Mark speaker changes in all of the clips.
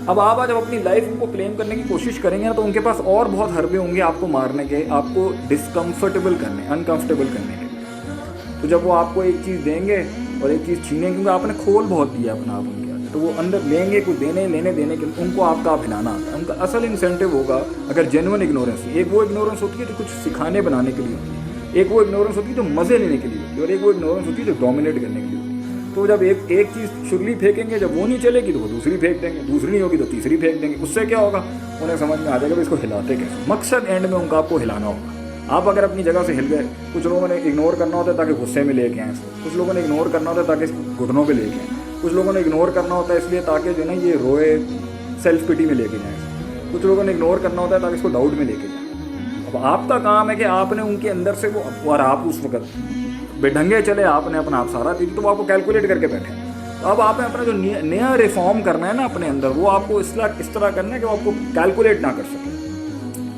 Speaker 1: اب آپ جب اپنی لائف ان کو کلیم کرنے کی کوشش کریں گے نا تو ان کے پاس اور بہت حربے ہوں گے آپ کو مارنے کے, آپ کو ڈسکمفرٹیبل کرنے, انکمفرٹیبل کرنے کے. تو جب وہ آپ کو ایک چیز دیں گے اور ایک چیز چھینیں گے, کیونکہ آپ نے کھول بہت دیا اپنا آپ ان کے آگے, تو وہ اندر لیں گے کچھ لینے دینے کے, ان کو آپ کا آپ ہلانا آتا ہے. ان کا اصل انسینٹیو ہوگا اگر جینوئن اگنورینس. ایک وہ اگنورینس ہوتی ہے جو کچھ سکھانے بنانے کے لیے ہوتی ہے, ایک وہ اگنورینس ہوتی ہے جو مزے لینے کے لیے ہوتی ہے, اور ایک وہ اگنورینس ہوتی ہے جو ڈومینیٹ کرنے کے لیے ہوتی ہے. تو جب ایک چیز شرلی پھینکیں گے, جب وہ نہیں چلے گی تو وہ دوسری پھینک دیں گے, دوسری نہیں ہوگی تو تیسری پھینک دیں گے. اس سے کیا ہوگا, انہیں سمجھ میں آ جائے گا اس کو ہلاتے کیسے. مقصد اینڈ میں ان کا آپ کو ہلانا ہوگا. آپ اگر اپنی جگہ سے ہل گئے, کچھ لوگوں نے اگنور کرنا ہوتا ہے تاکہ غصے میں لے کے آئیں, کچھ لوگوں نے اگنور کرنا ہوتا ہے تاکہ گھٹنوں پہ لے کے آئیں, کچھ لوگوں نے اگنور کرنا ہوتا ہے اس لیے تاکہ جو ہے نا یہ روئے, سیلف پٹی میں لے کے جائیں, کچھ لوگوں نے اگنور کرنا ہوتا ہے تاکہ اس کو ڈاؤٹ میں لے کے جائیں. اب آپ کا کام ہے کہ آپ نے ان کے اندر سے وہ, اور آپ اس وقت بے ڈھنگے چلے, آپ نے اپنا آپ سارا دی تو وہ آپ کو کیلکولیٹ کر کے بیٹھے. تو اب آپ نے اپنا جو نیا ریفارم کرنا ہے نا اپنے اندر, وہ آپ کو اس طرح کرنا ہے کہ وہ آپ کو کیلکولیٹ نہ کر سکے.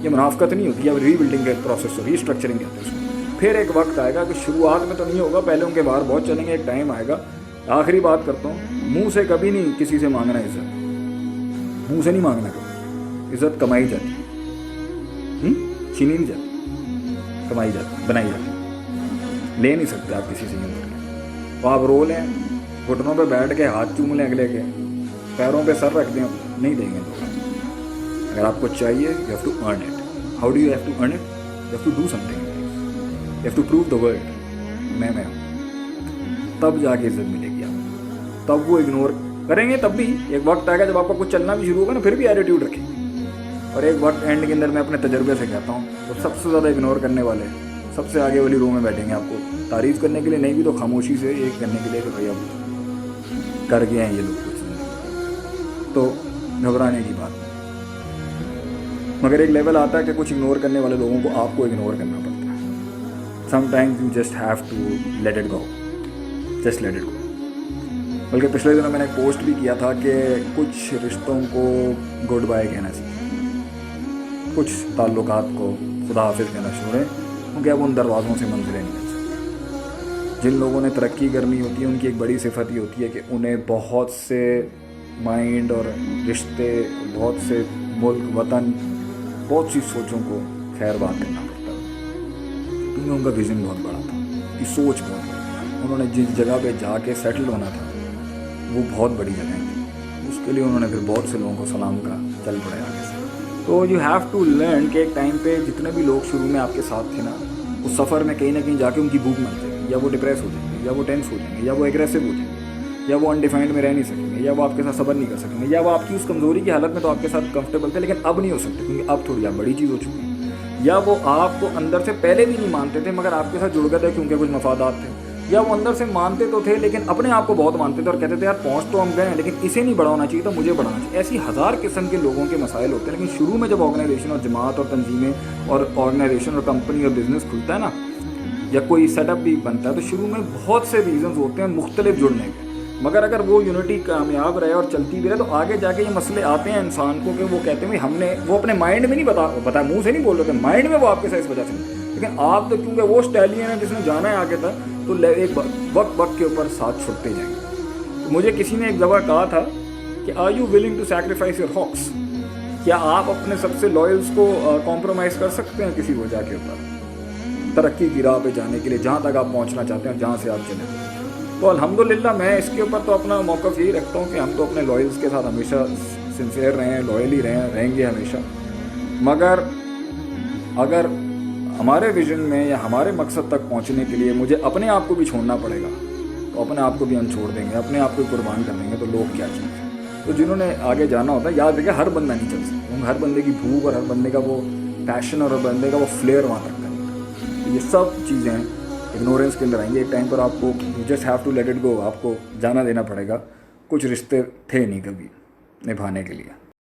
Speaker 1: یہ منافقت نہیں ہوتی, اب ری بلڈنگ کا پروسیس, ری اسٹرکچرنگ کہتے ہیں اس کو. پھر ایک وقت آئے گا کہ شروعات میں تو نہیں ہوگا, پہلے ان کے باہر بہت چلیں گے, ایک ٹائم آئے گا. آخری بات کرتا ہوں, منہ سے کبھی نہیں کسی سے مانگنا عزت, منہ سے نہیں مانگنا کبھی. عزت کمائی جاتی ہے, چھینی نہیں جاتی, کمائی جاتی, بنائی جاتی. لے نہیں سکتے آپ کسی سے یوں کر کے. تو آپ رو لیں, گھٹنوں پہ بیٹھ کے ہاتھ چوم لیں اگلے کے, پیروں پہ سر رکھ دیں, نہیں دیں گے لوگ. اگر آپ کو چاہیے, you have to earn it. How do you have to earn it? You have to do something, you have to prove the world میں ہوں. تب جا کے عزت ملے گی آپ. تب وہ اگنور کریں گے, تب بھی ایک وقت آئے گا جب آپ کا کچھ چلنا بھی شروع ہوگا نا, پھر بھی ایٹیٹیوڈ رکھیں گے. اور ایک وقت اینڈ کے اندر میں اپنے تجربے سے کہتا ہوں, تو سب سے زیادہ اگنور کرنے والے سب سے آگے والی رو میں بیٹھیں گے. آپ کو تعریف کرنے کے لیے نہیں بھی تو خاموشی سے ایک کرنے کے لیے کہ بھائی اب کر گئے ہیں یہ لوگ کچھ, تو گھبرانے کی بات. مگر ایک لیول آتا ہے کہ کچھ اگنور کرنے والے لوگوں کو آپ کو اگنور کرنا پڑتا ہے. Sometimes you just have to let it go, just let it go. بلکہ پچھلے دنوں میں نے ایک پوسٹ بھی کیا تھا کہ کچھ رشتوں کو گڈ بائی کہنا چاہیے, کچھ تعلقات کو خدا حافظ کہنا چھوڑیں, کیونکہ اب ان دروازوں سے منزلیں نہیں مل سکتی. جن لوگوں نے ترقی کرنی ہوتی ہے ان کی ایک بڑی صفت یہ ہوتی ہے کہ انہیں بہت سے مائنڈ اور رشتے, بہت سے ملک, وطن, بہت سی سوچوں کو خیر بات کرنا پڑتا ہے. کیونکہ ان کا ویژن بہت بڑا تھا, ان کی سوچ بہت بڑی تھی. انہوں نے جس جگہ پہ جا کے سیٹل ہونا تھا وہ بہت بڑی جگہ تھی. اس کے لیے انہوں نے پھر بہت سے لوگوں کو سلام کا چل پڑے آگے سے. تو یو ہیو ٹو لرن کہ ایک ٹائم پہ جتنے بھی لوگ شروع میں آپ کے ساتھ تھے نا, اس سفر میں کہیں نہ کہیں جا کے ان کی بھوک مر جائے گی, یا وہ ڈپریس ہو جائیں گے, یا وہ ٹینس ہو جائیں گے, یا وہ ایگریسو ہو جائیں گے, یا وہ انڈیفائنڈ میں رہ نہیں سکیں گے, یا وہ آپ کے ساتھ صبر نہیں کر سکیں گے, یا وہ آپ کی اس کمزوری کی حالت میں تو آپ کے ساتھ کمفرٹیبل تھے لیکن اب نہیں ہو سکتے کیونکہ اب تھوڑی آپ بڑی چیز ہو چکی ہے. یا وہ آپ کو اندر سے پہلے بھی نہیں مانتے تھے مگر آپ کے ساتھ جڑ گئے تھے کیونکہ کچھ مفادات تھے, یا وہ اندر سے مانتے تو تھے لیکن اپنے آپ کو بہت مانتے تھے اور کہتے تھے یار پہنچ تو ہم گئے ہیں لیکن اسے نہیں بڑھانا چاہیے تو مجھے بڑھانا چاہیے. ایسی ہزار قسم کے لوگوں کے مسائل ہوتے ہیں. لیکن شروع میں جب آرگنائزیشن اور جماعت اور تنظیمیں اور آرگنائزیشن اور کمپنی اور بزنس کھلتا ہے نا, یا کوئی سیٹ اپ بھی بنتا ہے, تو شروع میں بہت سے ریزنز ہوتے ہیں مختلف جڑنے کے. مگر اگر وہ یونٹی کامیاب رہے اور چلتی بھی رہے تو آگے جا کے یہ مسئلے آتے ہیں انسان کو کہ وہ کہتے ہیں ہم نے, وہ اپنے مائنڈ میں نہیں بتا منہ سے نہیں بول رہے تھے, مائنڈ میں وہ آپ کے ساتھ اس وجہ سے نہیں. لیکن آپ تو کیونکہ وہ اسٹیلین ہے جس نے جانا ہے آگے تک, تو ایک وقت کے اوپر ساتھ چھوڑتے جائیں گے. مجھے کسی نے ایک دفعہ کہا تھا کہ are you willing to sacrifice your hawks, کیا آپ اپنے سب سے لائلز کو کمپرومائز کر سکتے ہیں کسی وجہ کے اوپر ترقی کی راہ پہ جانے کے لیے, جہاں تک آپ پہنچنا چاہتے ہیں, جہاں سے آپ چلیں. تو الحمدللہ میں اس کے اوپر تو اپنا موقف یہی رکھتا ہوں کہ ہم تو اپنے لائلز کے ساتھ ہمیشہ سنسیئر رہے ہیں, لائل ہی رہیں گے ہمیشہ. مگر اگر ہمارے ویژن میں یا ہمارے مقصد تک پہنچنے کے لیے مجھے اپنے آپ کو بھی چھوڑنا پڑے گا تو اپنے آپ کو بھی ہم چھوڑ دیں گے, اپنے آپ کو قربان کر دیں گے, تو لوگ کیا چیز ہے. تو جنہوں نے آگے جانا ہوتا ہے, یاد رکھیں ہر بندہ نہیں چل سکتا, ہر بندے کی بھوک اور ہر بندے کا وہ پیشن اور ہر بندے کا وہ فلیئر وہاں تک کرے گا. یہ سب چیزیں اگنورینس کے اندر آئیں گے. ایک ٹائم پر آپ کو just have to let it go, آپ کو جانا دینا پڑے گا. کچھ رشتے تھے نہیں کبھی نبھانے کے لیے.